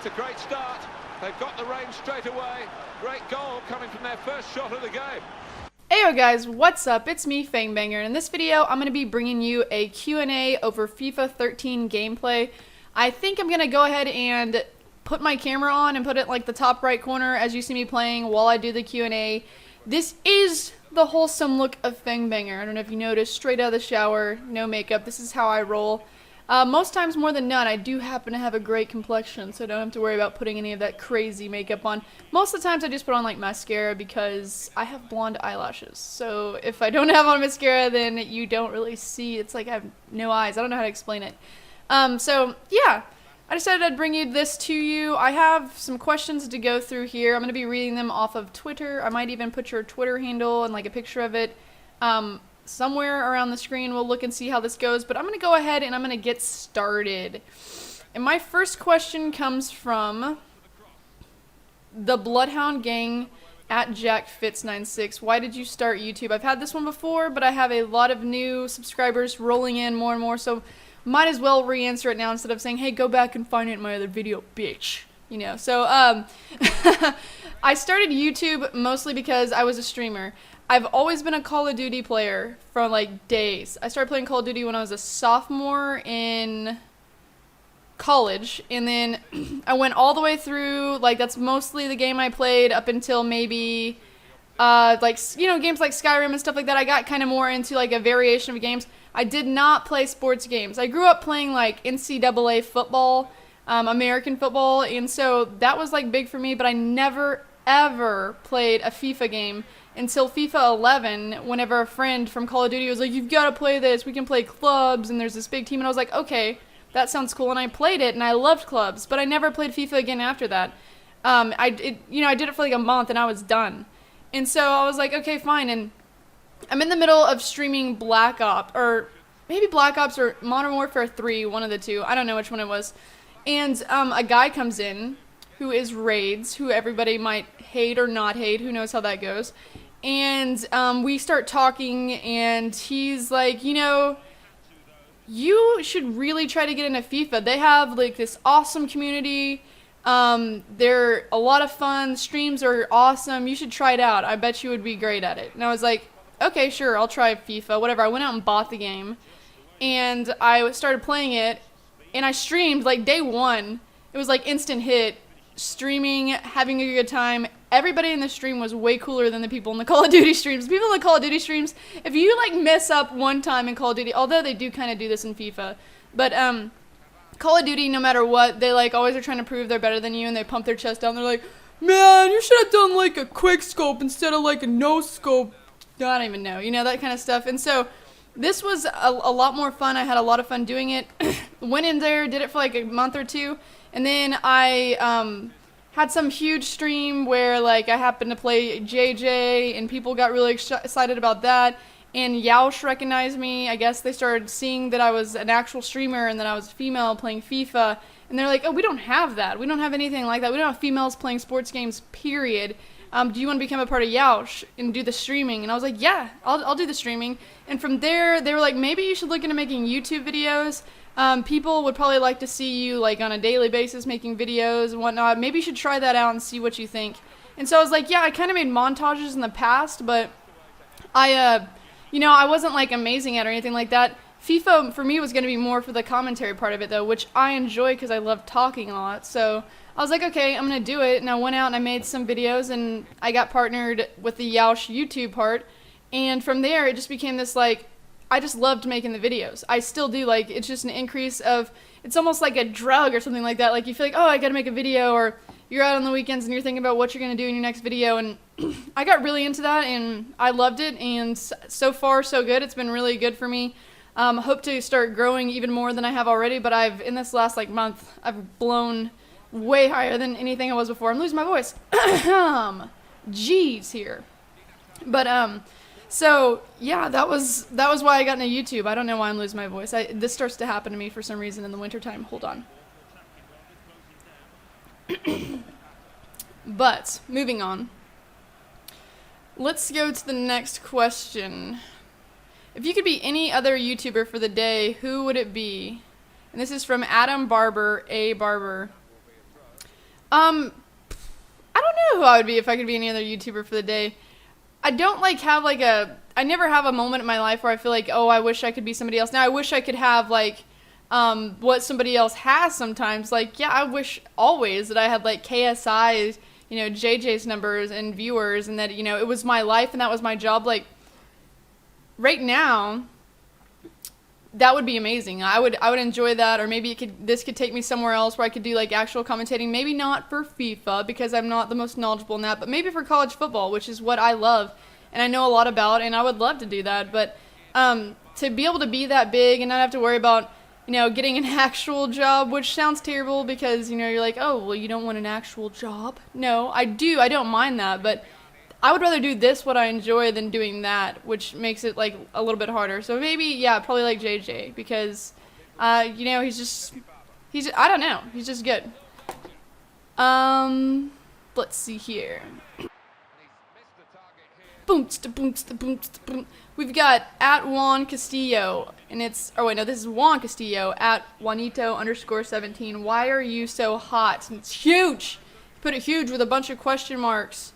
a great start. They've got the range straight away. Great goal coming from their first shot of the game. Heyo guys, what's up? It's me, Fang, and in this video I'm going to be bringing you a Q&A over FIFA 13 gameplay. I think I'm going to go ahead and put my camera on and put it like the top right corner as you see me playing while I do the Q&A. This is the wholesome look of Fang Banger. I don't know if you noticed, straight out of the shower, no makeup. This is how I roll. Most times more than none, I do happen to have a great complexion, so I don't have to worry about putting any of that crazy makeup on. Most of the times I just put on like mascara because I have blonde eyelashes. So if I don't have on mascara, then you don't really see. It's like I have no eyes. I don't know how to explain it. So yeah, I decided I'd bring you this to you. I have some questions to go through here. I'm going to be reading them off of Twitter. I might even put your Twitter handle and like a picture of it. Somewhere around the screen. We'll look and see how this goes, but I'm going to go ahead and I'm going to get started. And my first question comes from the Bloodhound Gang at JackFitz96. Why did you start YouTube? I've had this one before, but I have a lot of new subscribers rolling in more and more, so might as well re-answer it now instead of saying, hey, go back and find it in my other video, bitch. You know, so I started YouTube mostly because I was a streamer. I've always been a Call of Duty player for like days. I started playing Call of Duty when I was a sophomore in college, and then I went all the way through, like that's mostly the game I played up until maybe like, you know, games like Skyrim and stuff like that. I got kind of more into like a variation of games. I did not play sports games. I grew up playing like NCAA football, American football, and so that was like big for me, but I never ever played a FIFA game until FIFA 11, whenever a friend from Call of Duty was like, you've got to play this, we can play clubs, and there's this big team, and I was like, okay, that sounds cool, and I played it, and I loved clubs, but I never played FIFA again after that. I did it for like a month, and I was done. And so I was like, okay, fine, and I'm in the middle of streaming Black Ops, or maybe Black Ops or Modern Warfare 3, one of the two, I don't know which one it was, and a guy comes in, who is Raids, who everybody might hate or not hate, who knows how that goes. And we start talking, and he's like, you know, you should really try to get into FIFA. They have like this awesome community. They're a lot of fun. Streams are awesome. You should try it out. I bet you would be great at it. And I was like, okay, sure, I'll try FIFA, whatever. I went out and bought the game, and I started playing it, and I streamed like day one. It was like instant hit. Streaming, having a good time. Everybody in the stream was way cooler than the people in the Call of Duty streams. People in the Call of Duty streams, if you like mess up one time in Call of Duty, although they do kind of do this in FIFA, but Call of Duty, no matter what, they like always are trying to prove they're better than you, and they pump their chest down. They're like, man, you should have done like a quick scope instead of like a no scope. I don't even know, you know, that kind of stuff. And so this was a lot more fun. I had a lot of fun doing it. Went in there, did it for like a month or two. And then I had some huge stream where like I happened to play JJ, and people got really excited about that. And Yaush recognized me. I guess they started seeing that I was an actual streamer and that I was a female playing FIFA. And they're like, oh, we don't have that. We don't have anything like that. We don't have females playing sports games, period. Do you want to become a part of Yaush and do the streaming? And I was like, yeah, I'll do the streaming. And from there, they were like, maybe you should look into making YouTube videos. People would probably like to see you like on a daily basis making videos and whatnot. Maybe you should try that out and see what you think. And so I was like, yeah, I kind of made montages in the past, but I wasn't like amazing at it or anything like that. FIFA for me was going to be more for the commentary part of it though, which I enjoy because I love talking a lot. So I was like, okay, I'm going to do it. And I went out and I made some videos, and I got partnered with the Yaush YouTube part. And from there, it just became this like, I just loved making the videos. I still do, like, it's just an increase of, it's almost like a drug or something like that. Like, you feel like, oh, I gotta make a video, or you're out on the weekends and you're thinking about what you're gonna do in your next video, and I got really into that, and I loved it, and so far, so good. It's been really good for me. Hope to start growing even more than I have already, but in this last, like, month, I've blown way higher than anything I was before. I'm losing my voice. Jeez here. But, so, yeah, that was why I got into YouTube. I don't know why I'm losing my voice. This starts to happen to me for some reason in the wintertime. Hold on. But, moving on. Let's go to the next question. If you could be any other YouTuber for the day, who would it be? And this is from Adam Barber, A. Barber. I don't know who I would be if I could be any other YouTuber for the day. I don't like have like I never have a moment in my life where I feel like, oh, I wish I could be somebody else. Now I wish I could have like what somebody else has sometimes. Like, yeah, I wish always that I had like KSI's, JJ's numbers and viewers, and that, it was my life and that was my job. Like right now, that would be amazing. I would enjoy that. Or maybe this could take me somewhere else where I could do like actual commentating. Maybe not for FIFA because I'm not the most knowledgeable in that, but maybe for college football, which is what I love and I know a lot about, and I would love to do that. But to be able to be that big and not have to worry about getting an actual job, which sounds terrible because you're like, oh well, you don't want an actual job. No, I do. I don't mind that, but I would rather do this, what I enjoy, than doing that, which makes it like a little bit harder. So maybe, yeah, probably like JJ because, I don't know, he's just good. Let's see here. We've got at Juan Castillo, and it's, oh wait, no, this is Juan Castillo at Juanito_17. Why are you so hot? And it's huge. Put it huge with a bunch of question marks.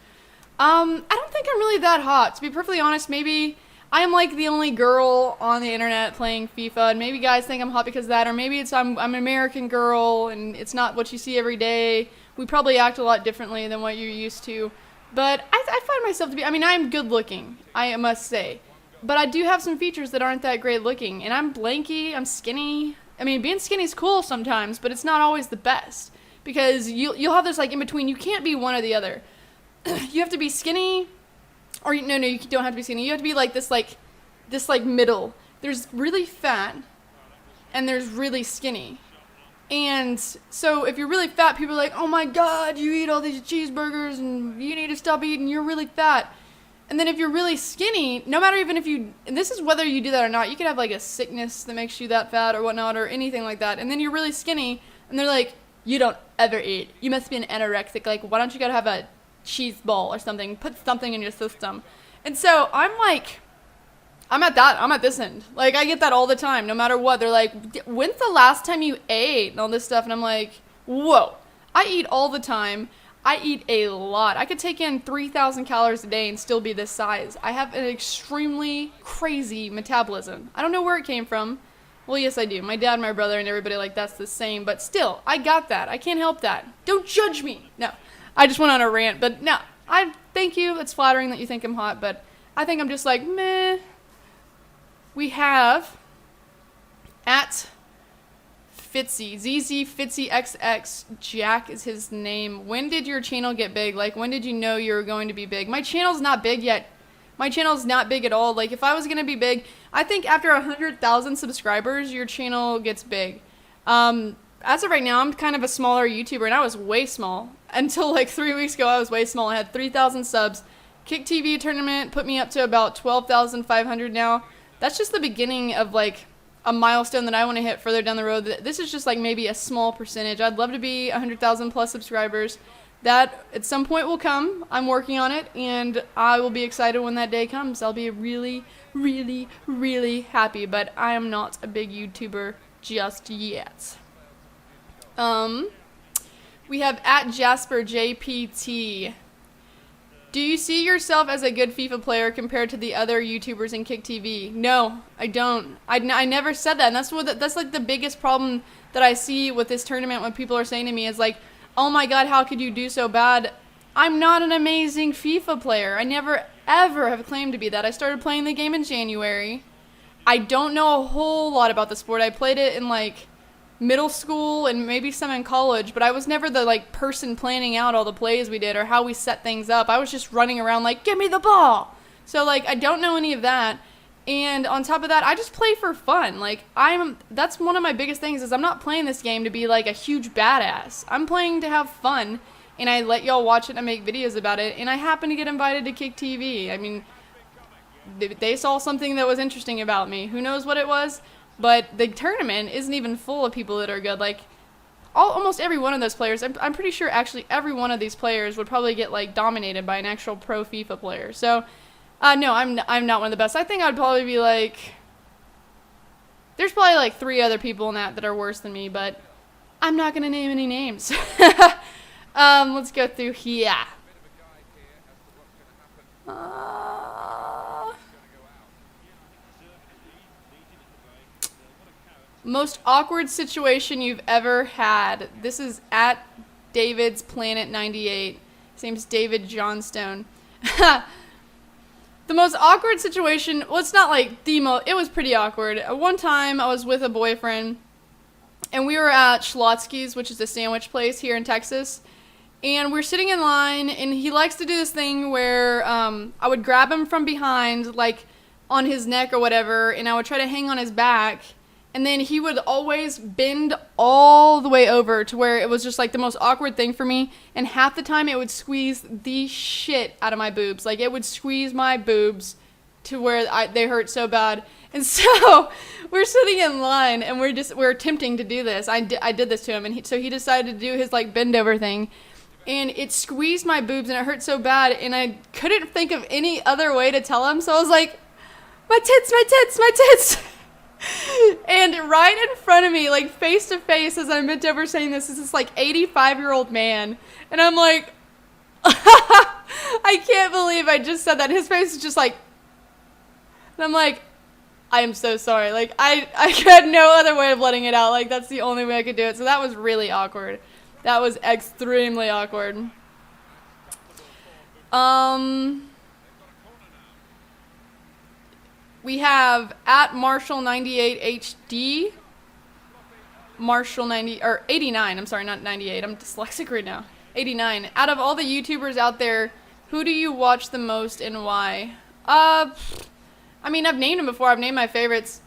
I don't think I'm really that hot. To be perfectly honest, maybe I am like the only girl on the internet playing FIFA, and maybe guys think I'm hot because of that, or maybe it's I'm an American girl, and it's not what you see every day. We probably act a lot differently than what you're used to. But I find myself to be, I'm good looking, I must say. But I do have some features that aren't that great looking, and I'm lanky, I'm skinny. Being skinny is cool sometimes, but it's not always the best. Because you'll have this like in between, you can't be one or the other. You have to be skinny, or no, you don't have to be skinny. You have to be like this middle. There's really fat, and there's really skinny. And so if you're really fat, people are like, oh my god, you eat all these cheeseburgers, and you need to stop eating, you're really fat. And then if you're really skinny, no matter even if you, and this is whether you do that or not, you could have like a sickness that makes you that fat or whatnot, or anything like that. And then you're really skinny, and they're like, you don't ever eat. You must be an anorexic. Like, why don't you go have a cheese ball or something, put something in your system. And so I'm at this end. Like, I get that all the time, no matter what. They're like, when's the last time you ate? And all this stuff. And I'm like, whoa, I eat all the time. I eat a lot. I could take in 3,000 calories a day and still be this size. I have an extremely crazy metabolism. I don't know where it came from. Well, yes, I do. My dad, my brother, and everybody like that's the same. But still, I got that. I can't help that. Don't judge me. No. I just went on a rant, but no, I thank you. It's flattering that you think I'm hot, but I think I'm just like, meh. We have at Fitzy, ZZ Fitzy XX, Jack is his name. When did your channel get big? Like, when did you know you were going to be big? My channel's not big yet. My channel's not big at all. Like, if I was going to be big, I think after 100,000 subscribers, your channel gets big. As of right now, I'm kind of a smaller YouTuber, and I was way small. Until like 3 weeks ago, I was way small. I had 3,000 subs. KICKTV tournament put me up to about 12,500 now. That's just the beginning of like a milestone that I want to hit further down the road. This is just like maybe a small percentage. I'd love to be 100,000 plus subscribers. That at some point will come. I'm working on it, and I will be excited when that day comes. I'll be really, really, really happy, but I am not a big YouTuber just yet. We have at Jasper JPT. Do you see yourself as a good FIFA player compared to the other YouTubers in KICKTV? No, I don't. I never said that, and that's like the biggest problem that I see with this tournament when people are saying to me is like, oh my god, how could you do so bad? I'm not an amazing FIFA player. I never ever have claimed to be that. I started playing the game in January. I don't know a whole lot about the sport. I played it in like middle school and maybe some in college, but I was never the like person planning out all the plays we did or how we set things up. I was just running around like, give me the ball. So like, I don't know any of that. And on top of that, I just play for fun. Like, that's one of my biggest things is I'm not playing this game to be like a huge badass. I'm playing to have fun, and I let y'all watch it and I make videos about it, and I happen to get invited to KICKTV. I mean, they saw something that was interesting about me. Who knows what it was? But the tournament isn't even full of people that are good. Like, almost every one of those players, I'm pretty sure actually every one of these players would probably get like dominated by an actual pro FIFA player. So, no, I'm not one of the best. I think I'd probably be like, there's probably like 3 other people in that are worse than me, but I'm not going to name any names. Let's go through here. Most awkward situation you've ever had. This is at David's Planet 98. His name's David Johnstone. The most awkward situation, well, it's not like the most, it was pretty awkward. One time I was with a boyfriend, and we were at Schlotsky's, which is a sandwich place here in Texas, and we're sitting in line, and he likes to do this thing where I would grab him from behind, like on his neck or whatever, and I would try to hang on his back, and then he would always bend all the way over to where it was just like the most awkward thing for me. And half the time it would squeeze the shit out of my boobs. Like it would squeeze my boobs to where they hurt so bad. And so we're sitting in line and we're attempting to do this. I did this to him, and so he decided to do his like bend over thing. And it squeezed my boobs and it hurt so bad. And I couldn't think of any other way to tell him. So I was like, my tits, my tits, my tits. And right in front of me, like face to face, as I'm bent over saying this, is this like 85-year-old man. And I'm like, I can't believe I just said that. His face is just like, and I'm like, I am so sorry. Like I had no other way of letting it out. Like that's the only way I could do it. So that was really awkward. That was extremely awkward. We have at Marshall98HD, Marshall 90 or 89. I'm sorry, not 98. I'm dyslexic right now. 89. Out of all the YouTubers out there, who do you watch the most and why? I mean, I've named them before. I've named my favorites.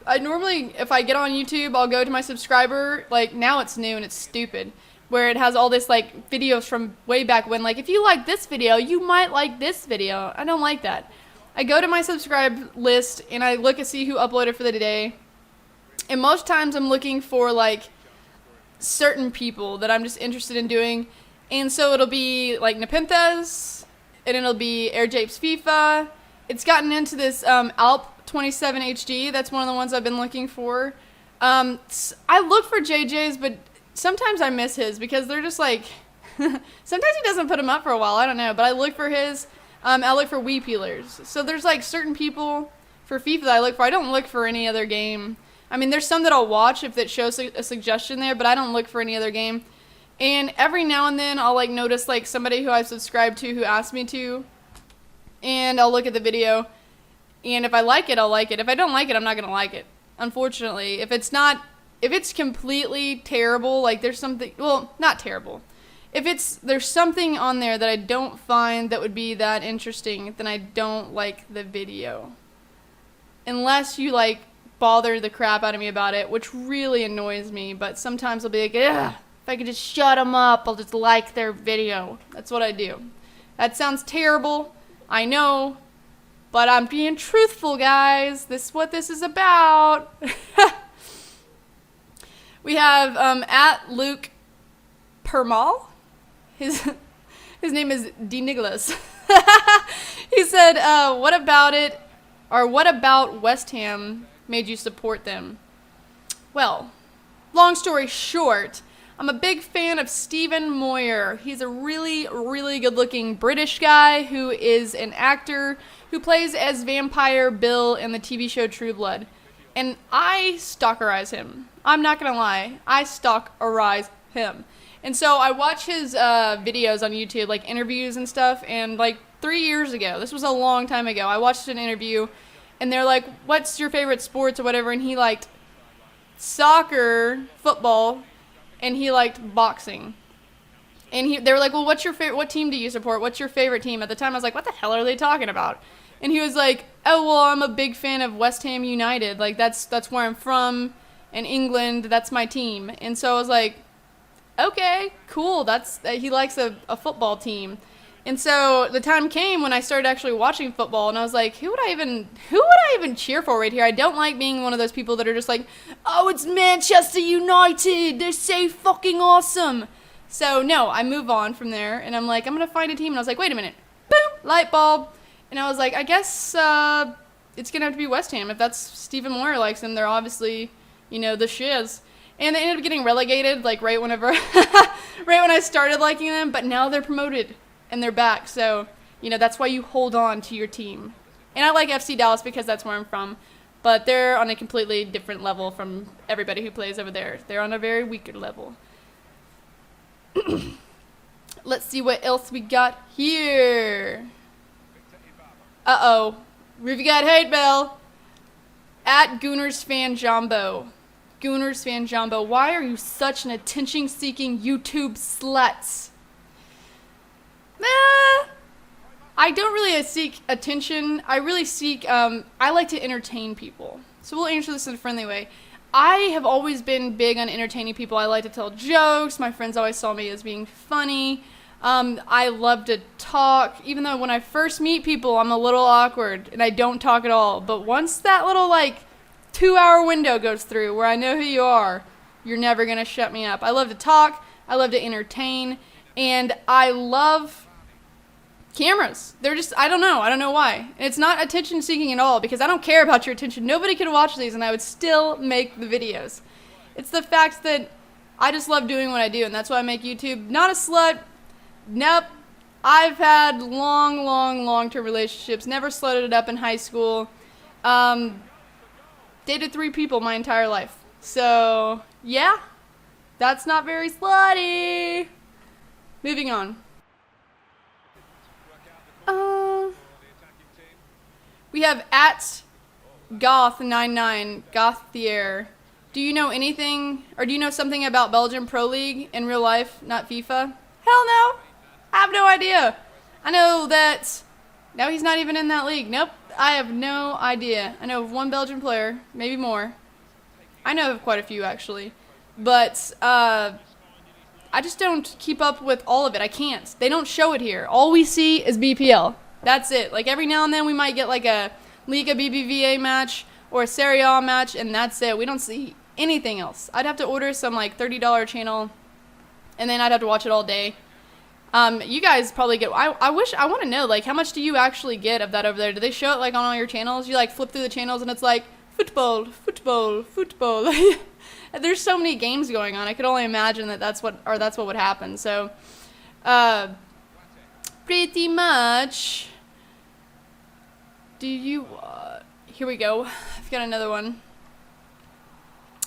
I normally, if I get on YouTube, I'll go to my subscriber. Like now, it's new and it's stupid, where it has all this like videos from way back when. Like if you like this video, you might like this video. I don't like that. I go to my subscribe list and I look and see who uploaded for the day. And most times I'm looking for like certain people that I'm just interested in doing. And so it'll be like Nepenthes, and it'll be AirJapes FIFA. It's gotten into this Alp 27 HD. That's one of the ones I've been looking for. I look for JJ's, but sometimes I miss his because they're just like, sometimes he doesn't put them up for a while. I don't know, but I look for his. I look for Wii Peelers. So there's like certain people for FIFA that I look for. I don't look for any other game. I mean, there's some that I'll watch if it shows a suggestion there, but I don't look for any other game. And every now and then I'll like notice like somebody who I've subscribed to who asked me to, and I'll look at the video, and if I like it, I'll like it. If I don't like it, I'm not gonna like it. Unfortunately, if it's completely terrible, like there's something, well, not terrible. If there's something on there that I don't find that would be that interesting, then I don't like the video. Unless you like bother the crap out of me about it, which really annoys me, but sometimes I'll be like, ugh, if I could just shut them up, I'll just like their video. That's what I do. That sounds terrible, I know, but I'm being truthful, guys. This is what this is about. We have at Luke Permal. His name is D. Nicholas. He said, what about West Ham made you support them? Well, long story short, I'm a big fan of Stephen Moyer. He's a really, really good-looking British guy who is an actor who plays as Vampire Bill in the TV show True Blood. And I stalkerize him. I'm not going to lie. I stalkerize him. And so I watch his videos on YouTube, like interviews and stuff, and like 3 years ago, this was a long time ago, I watched an interview, and they're like, what's your favorite sports or whatever, and he liked soccer, football, and he liked boxing. And they were like, well, what team do you support? What's your favorite team? At the time, I was like, what the hell are they talking about? And he was like, oh, well, I'm a big fan of West Ham United. Like, that's where I'm from, in England, that's my team. And so I was like, okay, cool. He likes a football team. And so the time came when I started actually watching football, and I was like, who would I even cheer for right here? I don't like being one of those people that are just like, oh, it's Manchester United. They're so fucking awesome. So no, I move on from there, and I'm like, I'm going to find a team. And I was like, wait a minute. Boom, light bulb. And I was like, I guess it's going to have to be West Ham. If that's Stephen Moyer likes them, they're obviously, the shiz. And they ended up getting relegated, like, right whenever right when I started liking them, but now they're promoted and they're back. So, you know, that's why you hold on to your team. And I like FC Dallas because that's where I'm from, but they're on a completely different level from everybody who plays over there. They're on a very weaker level. Let's see what else we got here. Uh-oh. We've got hate mail. At Gooners Fan Jumbo. Gooners Fan Jumbo. Why are you such an attention-seeking YouTube slut? I don't really seek attention. I really seek, I like to entertain people. So we'll answer this in a friendly way. I have always been big on entertaining people. I like to tell jokes. My friends always saw me as being funny. I love to talk, even though when I first meet people, I'm a little awkward and I don't talk at all. But once that little, like, 2-hour window goes through where I know who you are, you're never going to shut me up. I love to talk. I love to entertain. And I love cameras. They're just, I don't know why. And it's not attention seeking at all because I don't care about your attention. Nobody could watch these and I would still make the videos. It's the fact that I just love doing what I do and that's why I make YouTube. Not a slut. Nope. I've had long-term relationships. Never slutted it up in high school. Dated 3 people my entire life. So, yeah. That's not very slutty. Moving on. We have at Goth99, Gothier. Do you know anything, or do you know something about Belgian Pro League in real life, not FIFA? Hell no. I have no idea. I know that, no, he's not even in that league. Nope, I have no idea. I know of 1 Belgian player, maybe more. I know of quite a few, actually. But, I just don't keep up with all of it. I can't. They don't show it here. All we see is BPL. That's it. Like, every now and then we might get, like, a Liga BBVA match or a Serie A match, and that's it. We don't see anything else. I'd have to order some, like, $30 channel, and then I'd have to watch it all day. You guys probably get, I want to know, like, how much do you actually get of that over there? Do they show it, like, on all your channels? You, like, flip through the channels and it's like, football. There's so many games going on. I could only imagine that that's what would happen. So, pretty much, do you, here we go. I've got another one.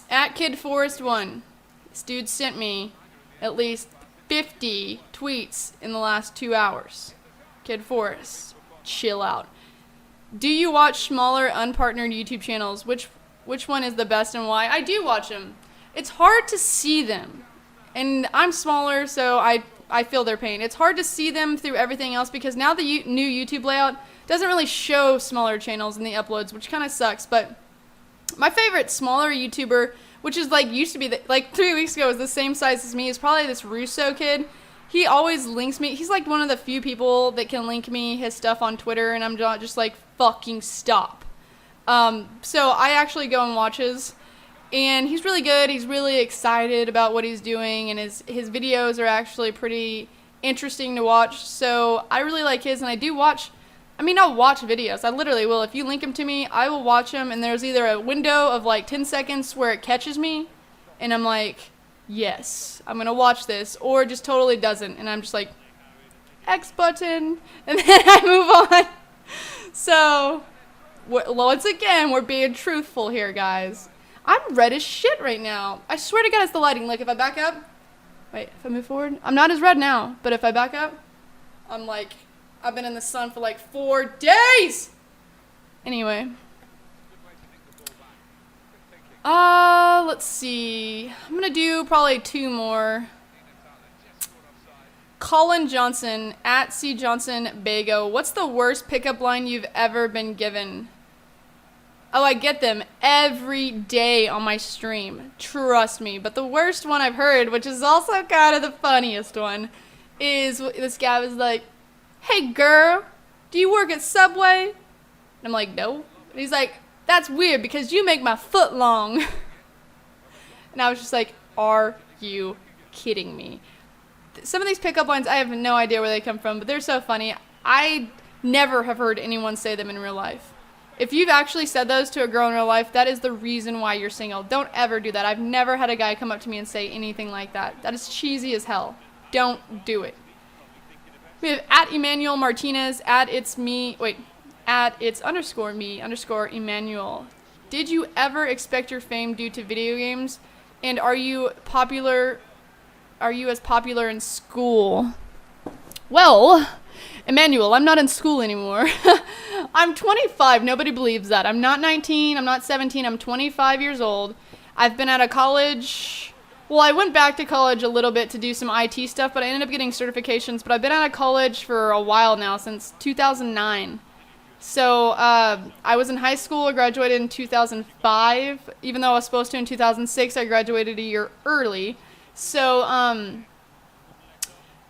At Kid Forest 1, this dude sent me at least 50 tweets in the last 2 hours. Kid Forest, chill out. Do you watch smaller unpartnered YouTube channels? Which one is the best and why? I do watch them. It's hard to see them. And I'm smaller, so I feel their pain. It's hard to see them through everything else because now the new YouTube layout doesn't really show smaller channels in the uploads, which kind of sucks. But my favorite smaller YouTuber, which is like used to be like 3 weeks ago, was the same size as me, is probably this Russo kid. He always links me. He's like one of the few people that can link me his stuff on Twitter, and I'm just like, fucking stop. So I actually go and watch his, and he's really good. He's really excited about what he's doing, and his videos are actually pretty interesting to watch. So I really like his, and I do watch, I mean, I'll watch videos. I literally will. If you link them to me, I will watch them, and there's either a window of like 10 seconds where it catches me, and I'm like, yes, I'm going to watch this, or it just totally doesn't, and I'm just like, X button, and then I move on. So, once again, we're being truthful here, guys. I'm red as shit right now. I swear to God, it's the lighting. Like, if I back up, wait, if I move forward, I'm not as red now, but if I back up, I'm like, I've been in the sun for like 4 days! Anyway. Let's see. I'm gonna do probably 2 more. Colin Johnson, at C. Johnson Bago. What's the worst pickup line you've ever been given? Oh, I get them every day on my stream. Trust me. But the worst one I've heard, which is also kind of the funniest one, is this guy was like, "Hey girl, do you work at Subway?" And I'm like, "No." And he's like, "That's weird because you make my foot long." And I was just like, are you kidding me? Some of these pickup lines, I have no idea where they come from, but they're so funny. I never have heard anyone say them in real life. If you've actually said those to a girl in real life, that is the reason why you're single. Don't ever do that. I've never had a guy come up to me and say anything like that. That is cheesy as hell. Don't do it. We have at Emmanuel Martinez, at it's me, wait, at it's underscore me underscore Emmanuel. Did you ever expect your fame due to video games? And are you as popular in school? Well, Emmanuel, I'm not in school anymore. I'm 25. Nobody believes that. I'm not 19. I'm not 17. I'm 25 years old. I've been out of college. Well, I went back to college a little bit to do some IT stuff, but I ended up getting certifications. But I've been out of college for a while now, since 2009. So I was in high school. I graduated in 2005. Even though I was supposed to in 2006, I graduated a year early. So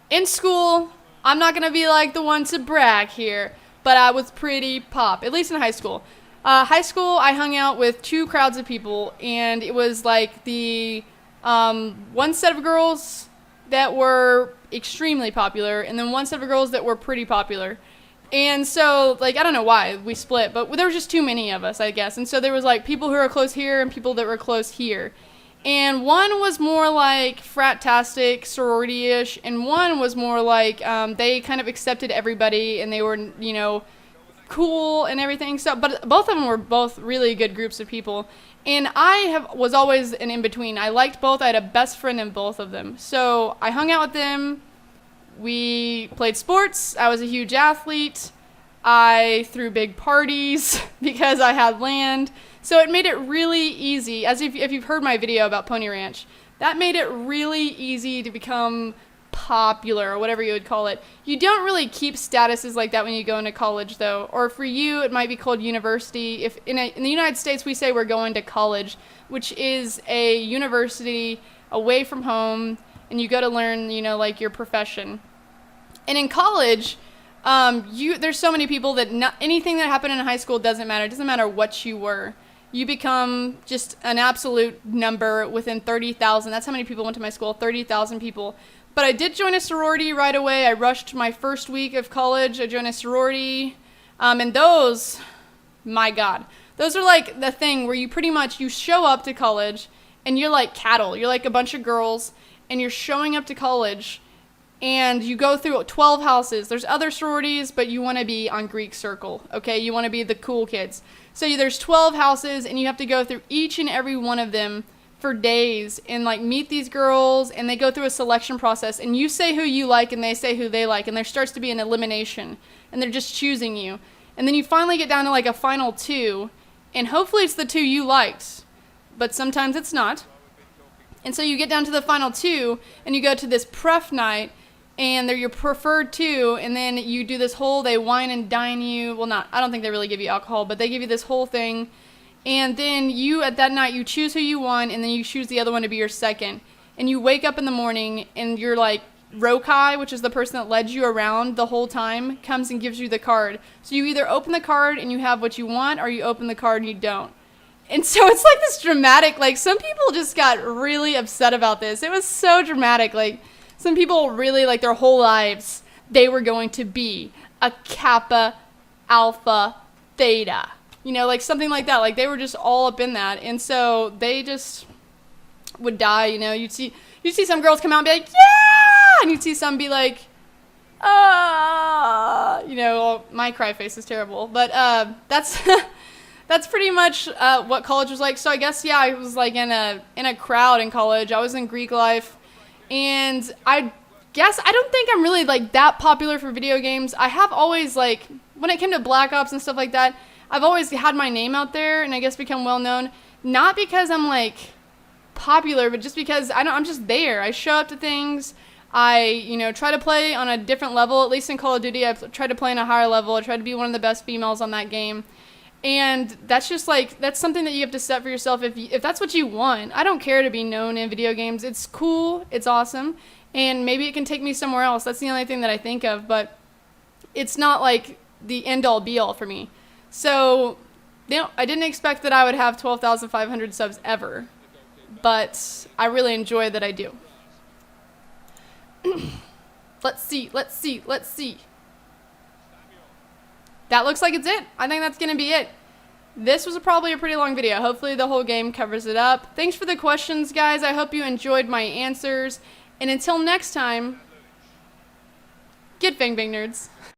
in school, I'm not going to be like the one to brag here, but I was pretty pop, at least in high school. High school, I hung out with two crowds of people, and it was like the one set of girls that were extremely popular, and then one set of girls that were pretty popular. And so, like, I don't know why we split, but there was just too many of us, I guess. And so there was, like, people who were close here and people that were close here. And one was more like frat-tastic, sorority-ish, and one was more like they kind of accepted everybody, and they were, you know, cool and everything. So, but both of them were both really good groups of people. And I was always an in-between. I liked both. I had a best friend in both of them. So I hung out with them. We played sports. I was a huge athlete. I threw big parties because I had land. So it made it really easy, as if you've heard my video about Pony Ranch, that made it really easy to become popular, or whatever you would call it. You don't really keep statuses like that when you go into college, though. Or for you, it might be called university. If in the United States, we say we're going to college, which is a university away from home, and you go to learn, you know, like your profession. And in college, there's so many people that anything that happened in high school doesn't matter. It doesn't matter what you were. You become just an absolute number within 30,000. That's how many people went to my school, 30,000 people. But I did join a sorority right away. I rushed my first week of college. I joined a sorority. And those, my God, those are like the thing where you pretty much, you show up to college and you're like cattle. You're like a bunch of girls and you're showing up to college and you go through 12 houses. There's other sororities, but you want to be on Greek Circle, okay? You want to be the cool kids. So there's 12 houses, and you have to go through each and every one of them for days and, like, meet these girls, and they go through a selection process, and you say who you like, and they say who they like, and there starts to be an elimination, and they're just choosing you. And then you finally get down to, like, a final two, and hopefully it's the two you liked, but sometimes it's not. And so you get down to the final two, and you go to this pref night, and they're your preferred two, and then you do this whole, they wine and dine you. Well, I don't think they really give you alcohol, but they give you this whole thing. And then you, at that night, you choose who you want, and then you choose the other one to be your second. And you wake up in the morning, and you're like, Rokai, which is the person that led you around the whole time, comes and gives you the card. So you either open the card and you have what you want, or you open the card and you don't. And so it's like this dramatic, like, some people just got really upset about this. It was so dramatic, like, some people really, like, their whole lives, they were going to be a Kappa, Alpha, Theta. You know, like, something like that. Like, they were just all up in that. And so they just would die, you know. You'd see some girls come out and be like, yeah! And you'd see some be like, ah! You know, my cry face is terrible. But that's that's pretty much what college was like. So I guess, yeah, I was, like, in a crowd in college. I was in Greek life. And I guess I don't think I'm really, like, that popular for video games. I have always, like, when it came to Black Ops and stuff like that, I've always had my name out there and I guess become well known. Not because I'm, like, popular, but just because I'm just there. I show up to things. I, you know, try to play on a different level. At least in Call of Duty, I try to play on a higher level. I try to be one of the best females on that game. And that's just, like, that's something that you have to set for yourself if that's what you want. I don't care to be known in video games. It's cool. It's awesome. And maybe it can take me somewhere else. That's the only thing that I think of. But it's not, like, the end-all, be-all for me. So, you know, I didn't expect that I would have 12,500 subs ever. But I really enjoy that I do. Let's see. That looks like it's it. I think that's going to be it. this was probably a pretty long video. Hopefully the whole game covers it up. Thanks for the questions, guys. I hope you enjoyed my answers. And until next time, get Fang Bang nerds.